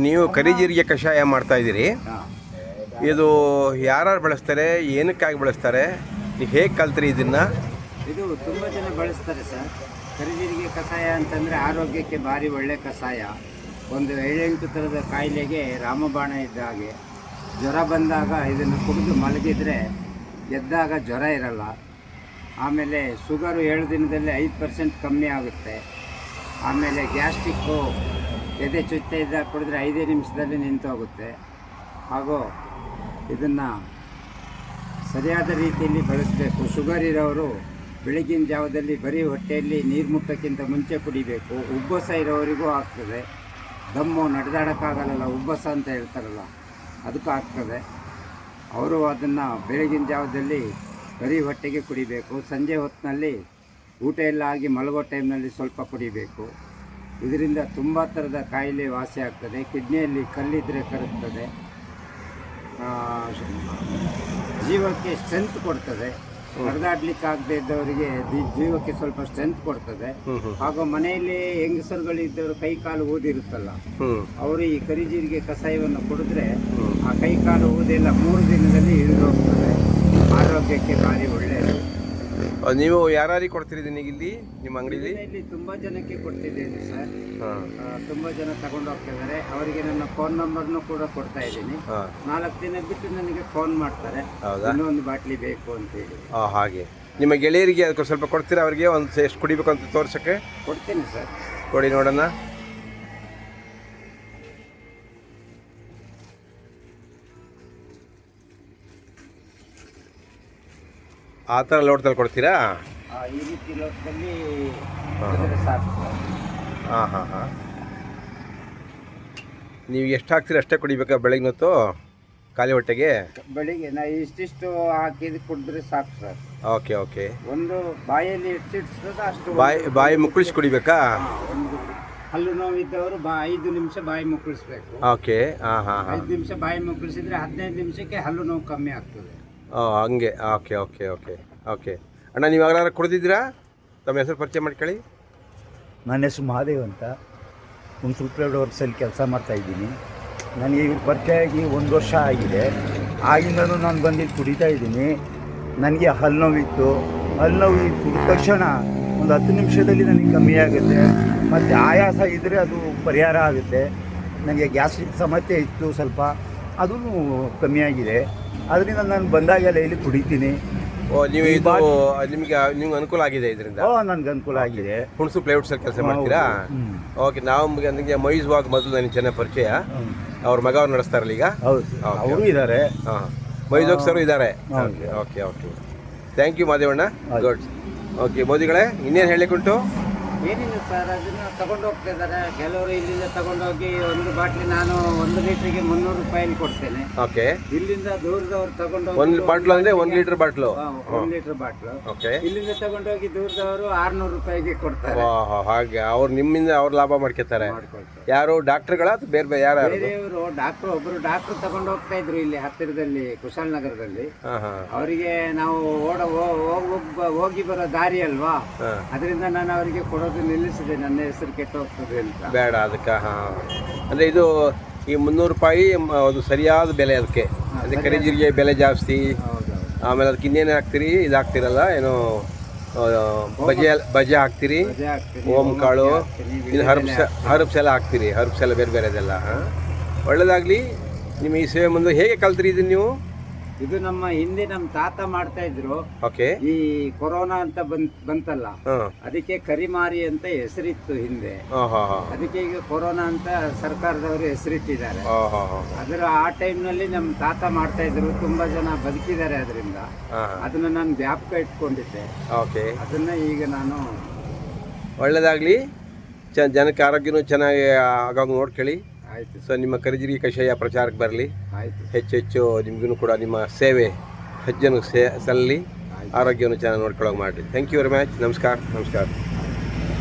ನೀವು ಕರಿಜೀರಿಗೆ ಕಷಾಯ ಮಾಡ್ತಾ ಇದ್ದೀರಿ. ಇದು ಯಾರು ಬಳಸ್ತಾರೆ, ಏನಕ್ಕಾಗಿ ಬಳಸ್ತಾರೆ, ನೀವು ಹೇಗೆ ಕಲ್ತ್ರಿ ಇದನ್ನು? ಇದು ತುಂಬ ಜನ ಬಳಸ್ತಾರೆ ಸರ್. ಕರಿಜೀರಿಗೆ ಕಷಾಯ ಅಂತಂದರೆ ಆರೋಗ್ಯಕ್ಕೆ ಭಾರಿ ಒಳ್ಳೆ ಕಷಾಯ. ಒಂದು 7-8 ಥರದ ಕಾಯಿಲೆಗೆ ರಾಮಬಾಣ ಇದ್ದ ಹಾಗೆ. ಜ್ವರ ಬಂದಾಗ ಇದನ್ನು ಕುಡಿದು ಮಲಗಿದರೆ ಎದ್ದಾಗ ಜ್ವರ ಇರಲ್ಲ. ಆಮೇಲೆ ಶುಗರು 7 ದಿನದಲ್ಲಿ 5% ಕಮ್ಮಿ ಆಗುತ್ತೆ. ಆಮೇಲೆ ಗ್ಯಾಸ್ಟ್ರಿಕ್ಕು ಎದೆ ಚುಚ್ಚ ಇದ್ದಾಗ ಕುಡಿದ್ರೆ 5 ನಿಮಿಷದಲ್ಲಿ ನಿಂತು ಹೋಗುತ್ತೆ. ಹಾಗೂ ಇದನ್ನು ಸರಿಯಾದ ರೀತಿಯಲ್ಲಿ ಬಳಸಬೇಕು. ಶುಗರ್ ಇರೋರು ಬೆಳಗಿನ ಜಾವದಲ್ಲಿ ಬರೀ ಹೊಟ್ಟೆಯಲ್ಲಿ ನೀರು ಮುಟ್ಟೋಕ್ಕಿಂತ ಮುಂಚೆ ಕುಡಿಬೇಕು. ಉಬ್ಬಸ ಇರೋವರಿಗೂ ಆಗ್ತದೆ. ದಮ್ಮು ನಡೆದಾಡೋಕ್ಕಾಗಲ್ಲ, ಉಬ್ಬಸ ಅಂತ ಹೇಳ್ತಾರಲ್ಲ, ಅದಕ್ಕೂ ಆಗ್ತದೆ. ಅವರು ಅದನ್ನು ಬೆಳಗಿನ ಜಾವದಲ್ಲಿ ಬರೀ ಹೊಟ್ಟೆಗೆ ಕುಡಿಬೇಕು. ಸಂಜೆ ಹೊತ್ತಿನಲ್ಲಿ ಊಟ ಎಲ್ಲ ಆಗಿ ಮಲಗೋ ಟೈಮ್ನಲ್ಲಿ ಸ್ವಲ್ಪ ಕುಡಿಬೇಕು. ಇದರಿಂದ ತುಂಬ ಥರದ ಕಾಯಿಲೆ ವಾಸಿ ಆಗ್ತದೆ. ಕಿಡ್ನಿಯಲ್ಲಿ ಕಲ್ಲಿದ್ದರೆ ಕರಗ್ತದೆ. ಜೀವಕ್ಕೆ ಸ್ಟ್ರೆಂತ್ ಕೊಡ್ತದೆ. ನಡೆದಾಡ್ಲಿಕ್ಕೆ ಆಗದೆ ಇದ್ದವರಿಗೆ ಜೀವಕ್ಕೆ ಸ್ವಲ್ಪ ಸ್ಟ್ರೆಂತ್ ಕೊಡ್ತದೆ. ಹಾಗೂ ಮನೆಯಲ್ಲಿ ಹೆಂಗಸರುಗಳಿದ್ದವರು ಕೈ ಕಾಲು ಊದಿರುತ್ತಲ್ಲ, ಅವರು ಈ ಕರಿಜೀರಿಗೆ ಕಷಾಯವನ್ನು ಕುಡಿದ್ರೆ ಆ ಕೈ ಕಾಲು ಊದೆಲ್ಲ 3 ದಿನದಲ್ಲಿ ಇಳಿದು ಹೋಗ್ತದೆ. ಆರೋಗ್ಯಕ್ಕೆ ಭಾರಿ ಒಳ್ಳೆಯದು. ನೀವು ಯಾರಿಗೆ ಕೊಡ್ತೀರಿ ಇಲ್ಲಿ ನಿಮ್ಮ ಅಂಗಡಿಯಲ್ಲಿ? ಇಲ್ಲಿ ತುಂಬ ಜನಕ್ಕೆ ಕೊಡ್ತಿದ್ದೀನಿ ಸರ್. ತುಂಬ ಜನ ತಗೊಂಡು ಹೋಗ್ತಿದ್ದಾರೆ. ಅವರಿಗೆ ನನ್ನ ಫೋನ್ ನಂಬರ್ನು ಕೂಡ ಕೊಡ್ತಾ ಇದ್ದೀನಿ. 4 ದಿನ ಬಿಟ್ಟು ನನಗೆ ಫೋನ್ ಮಾಡ್ತಾರೆ, ಇನ್ನೊಂದು ಬಾಟ್ಲಿ ಬೇಕು ಅಂತೇಳಿ. ಹಾಗೆ ನಿಮ್ಮ ಗೆಳೆಯರಿಗೆ ಅದಕ್ಕೆ ಸ್ವಲ್ಪ ಕೊಡ್ತೀರಾ? ಅವರಿಗೆ ಒಂದು ಎಷ್ಟು ಕುಡಿಬೇಕು ಅಂತ ತೋರ್ಸಕ್ಕೆ ಕೊಡ್ತೀನಿ ಸರ್. ಕೊಡಿ ನೋಡೋಣ. ಆ ಥರ ಲೋಟದಲ್ಲಿ ಕೊಡ್ತೀರಾ? ಈ ರೀತಿ ಲೋಟದಲ್ಲಿ ಸಾಕು. ಹಾಂ. ನೀವು ಎಷ್ಟು ಹಾಕ್ತೀರಿ ಅಷ್ಟೇ ಕುಡಿಬೇಕಾ ಬೆಳಗ್ಗೆ ಹೊತ್ತು ಖಾಲಿ ಹೊಟ್ಟೆಗೆ? ಬೆಳಿಗ್ಗೆ ನಾವು ಇಷ್ಟಿಷ್ಟು ಹಾಕಿದ್ದು ಕುಡಿದ್ರೆ ಸಾಕು ಸರ್. ಓಕೆ. ಒಂದು ಬಾಯಲ್ಲಿ ಎಷ್ಟು ಅಷ್ಟು ಬಾಯಿ ಮುಕ್ಕಳಿಸಿ ಕುಡಿಬೇಕಾ? ಒಂದು ಹಲ್ಲು ನೋವಿದ್ದವರು 5 ನಿಮಿಷ ಬಾಯಿ ಮುಕ್ಕಳಿಸ್ಬೇಕು. ಓಕೆ. 5 ನಿಮಿಷ ಬಾಯಿ ಮುಕ್ಕಳಿಸಿದ್ರೆ 15 ನಿಮಿಷಕ್ಕೆ ಹಲ್ಲು ನೋವು ಕಮ್ಮಿ ಆಗ್ತದೆ. ಹಂಗೆ. ಓಕೆ. ಅಣ್ಣ, ನೀವು ಯಾರು ಕುಡಿದಿದ್ದೀರಾ? ತಮ್ಮ ಹೆಸರು ಪರಿಚಯ ಮಾಡ್ಕೊಳ್ಳಿ. ನನ್ನ ಹೆಸರು ಮಹಾದೇವ್ ಅಂತ. ಮುನ್ಸಿಪಲ್ ವರ್ಕ್ಸಲ್ಲಿ ಕೆಲಸ ಮಾಡ್ತಾಯಿದ್ದೀನಿ. ನನಗೆ ಇವ್ರು ಪರಿಚಯ ಆಗಿ 1 ವರ್ಷ ಆಗಿದೆ. ಆಗಿಂದನೂ ನಾನು ಬಂದು ಕುಡಿತಾ ಇದ್ದೀನಿ. ನನಗೆ ಹಲ್ಲು ನೋವಿತ್ತು. ಹಲ್ಲು ನೋವು ಕುಡಿದ ತಕ್ಷಣ ಒಂದು 10 ನಿಮಿಷದಲ್ಲಿ ನನಗೆ ಕಮ್ಮಿ ಆಗುತ್ತೆ. ಮತ್ತು ಆಯಾಸ ಇದ್ದರೆ ಅದು ಪರಿಹಾರ ಆಗುತ್ತೆ. ನನಗೆ ಗ್ಯಾಸ್ಟ್ರಿಕ್ ಸಮಸ್ಯೆ ಇತ್ತು ಸ್ವಲ್ಪ, ಅದೂ ಕಮ್ಮಿಯಾಗಿದೆ. ಅದರಿಂದ ನಾನು ಬಂದಾಗೆಲ್ಲ ಇಲ್ಲಿ ಕುಡಿತೀನಿ. ನೀವು ನಿಮ್ಗೆ ಅನುಕೂಲ ಆಗಿದೆ ಇದರಿಂದ? ನನಗೆ ಅನುಕೂಲ ಆಗಿದೆ. ಹುಣಸು ಪ್ಲೇಔಟ್ಸಲ್ಲಿ ಕೆಲಸ ಮಾಡ್ತೀರಾ? ಓಕೆ. ನಾವು ನನಗೆ ಮೈಜ್ವಾಗ ಮೊದಲು ನನಗೆ ಚೆನ್ನಾಗಿ ಪರಿಚಯ. ಅವ್ರ ಮಗ ಅವ್ರು ನಡೆಸ್ತಾರಲ್ಲ ಈಗ? ಹೌದು, ಅವರು ಇದ್ದಾರೆ. ಮೈಜ್ವಾಗ್ ಸರ್ ಇದ್ದಾರೆ. Okay. Thank you Madevanna. Good. Okay ಮೋದಿಗಳೇ, ಇನ್ನೇನು ಹೇಳಿಕುಂಟು? ಏನಿಲ್ಲ ಸರ್, ಅದನ್ನು ತಗೊಂಡು ಹೋಗ್ತಿದ್ದಾರೆ ಕೆಲವರು. ಇಲ್ಲಿಂದ ತಗೊಂಡೋಗಿ ಒಂದು ಬಾಟ್ಲಿ ನಾನು 1 ಲೀಟ್ರಿಗೆ 300 ರೂಪಾಯಲ್ಲಿ ಕೊಡ್ತೇನೆ. ಓಕೆ. ಇಲ್ಲಿಂದ ದೂರದವ್ರು ತಗೊಂಡೋಗಿ 1 ಬಾಟ್ಲು ಅಂದರೆ 1 litre bottle? 1 litre bottle. Okay. ಇಲ್ಲಿಂದ ತಗೊಂಡೋಗಿ ದೂರದವರು 600 ರೂಪಾಯಿಗೆ ಕೊಡ್ತಾರೆ. ಹಾಗೆ ಅವ್ರು ನಿಮ್ಮಿಂದ ಅವ್ರು ಲಾಭ ಮಾಡ್ಕೊತಾರೆ. ಯಾರು ಡಾಕ್ಟರ್ಗಳ ಅಥವಾ ಬೇರೆ ಯಾರು? ಬೇರೆಯವರು ಡಾಕ್ಟ್ರು. ಒಬ್ಬರು ಡಾಕ್ಟ್ರು ತಗೊಂಡು ಹೋಗ್ತಾ ಇದ್ರು ಇಲ್ಲಿ ಹತ್ತಿರದಲ್ಲಿ ಕುಶಾಲನಗರದಲ್ಲಿ. ಅವರಿಗೆ ನಾವು ಹೋಗಿ ಬರೋ ದಾರಿ ಅಲ್ವಾ, ಅದರಿಂದ ನಾನು ಅವರಿಗೆ ಕೊಡೋದು ನಿಲ್ಲಿಸಿದೆ. ನನ್ನ ಹೆಸರು ಕೆಟ್ಟು ಹೋಗ್ತದೆ ಅಂತ. ಬೇಡ ಅದಕ್ಕೆ. ಅಂದರೆ ಇದು ಈ 300 ರೂಪಾಯಿ ಅದು ಸರಿಯಾದ ಬೆಲೆ ಅದಕ್ಕೆ. ಅದೇ ಕರಿಜೀರಿಗೆ ಬೆಲೆ ಜಾಸ್ತಿ. ಆಮೇಲೆ ಅದಕ್ಕೆ ಇನ್ನೇನು ಹಾಕ್ತೀರಿ? ಇದು ಹಾಕ್ತಿರಲ್ಲ ಏನು, ಬಜೆ ಹಾಕ್ತೀರಿ, ಓಮ್ ಕಾಳು, ಇದು ಹರ್ಬ್ಸ್ ಎಲ್ಲ ಹಾಕ್ತೀರಿ. ಹರ್ಬ್ಸ್ ಎಲ್ಲ ಬೇರೆದೆಲ್ಲ. ಒಳ್ಳೆಯದಾಗಲಿ. ನಿಮ್ಮ ಈ ಸೇವೆ ಮುಂದೆ ಹೇಗೆ ಕಲ್ತ್ರಿ ಇದನ್ನು ನೀವು? ಇದು ನಮ್ಮ ಹಿಂದೆ ನಮ್ಮ ತಾತ ಮಾಡ್ತಾ ಇದ್ರು. ಓಕೆ. ಈ ಕೊರೋನಾ ಅಂತ ಬಂತಲ್ಲ, ಅದಕ್ಕೆ ಕರಿಮಾರಿ ಅಂತ ಹೆಸರಿತ್ತು ಹಿಂದೆ. ಅದಕ್ಕೆ ಈಗ ಕೊರೋನಾ ಅಂತ ಸರ್ಕಾರದವರು ಹೆಸರಿಟ್ಟಿದ್ದಾರೆ. ಅದರ ಆ ಟೈಮ್ನಲ್ಲಿ ನಮ್ಮ ತಾತ ಮಾಡ್ತಾ ಇದ್ರು. ತುಂಬಾ ಜನ ಬದುಕಿದ್ದಾರೆ ಅದರಿಂದ. ಅದನ್ನ ನಾನು ಜ್ಞಾಪಕ ಇಟ್ಕೊಂಡಿದ್ದೆ. ಓಕೆ. ಅದನ್ನ ಈಗ ನಾನು. ಒಳ್ಳೆಯದಾಗಲಿ. ಜನಕ್ಕೆ ಆರೋಗ್ಯನೂ ಚೆನ್ನಾಗಿ ಆಗಾಗ ನೋಡ್ಕೊಳ್ಳಿ. ಆಯಿತು. ಸೊ ನಿಮ್ಮ ಕರಿಜೀರಿಗೆ ಕಷಾಯ ಪ್ರಚಾರಕ್ಕೆ ಬರಲಿ. ಆಯಿತು. ಹೆಚ್ಚು ನಿಮಗೂ ಕೂಡ ನಿಮ್ಮ ಸೇವೆ ಸಲ್ಲಲಿ. ಆರೋಗ್ಯವನ್ನು ಚೆನ್ನಾಗಿ ನೋಡ್ಕೊಳ್ಳೋಕೆ ಮಾಡಿರಿ. Thank you very much. ನಮಸ್ಕಾರ.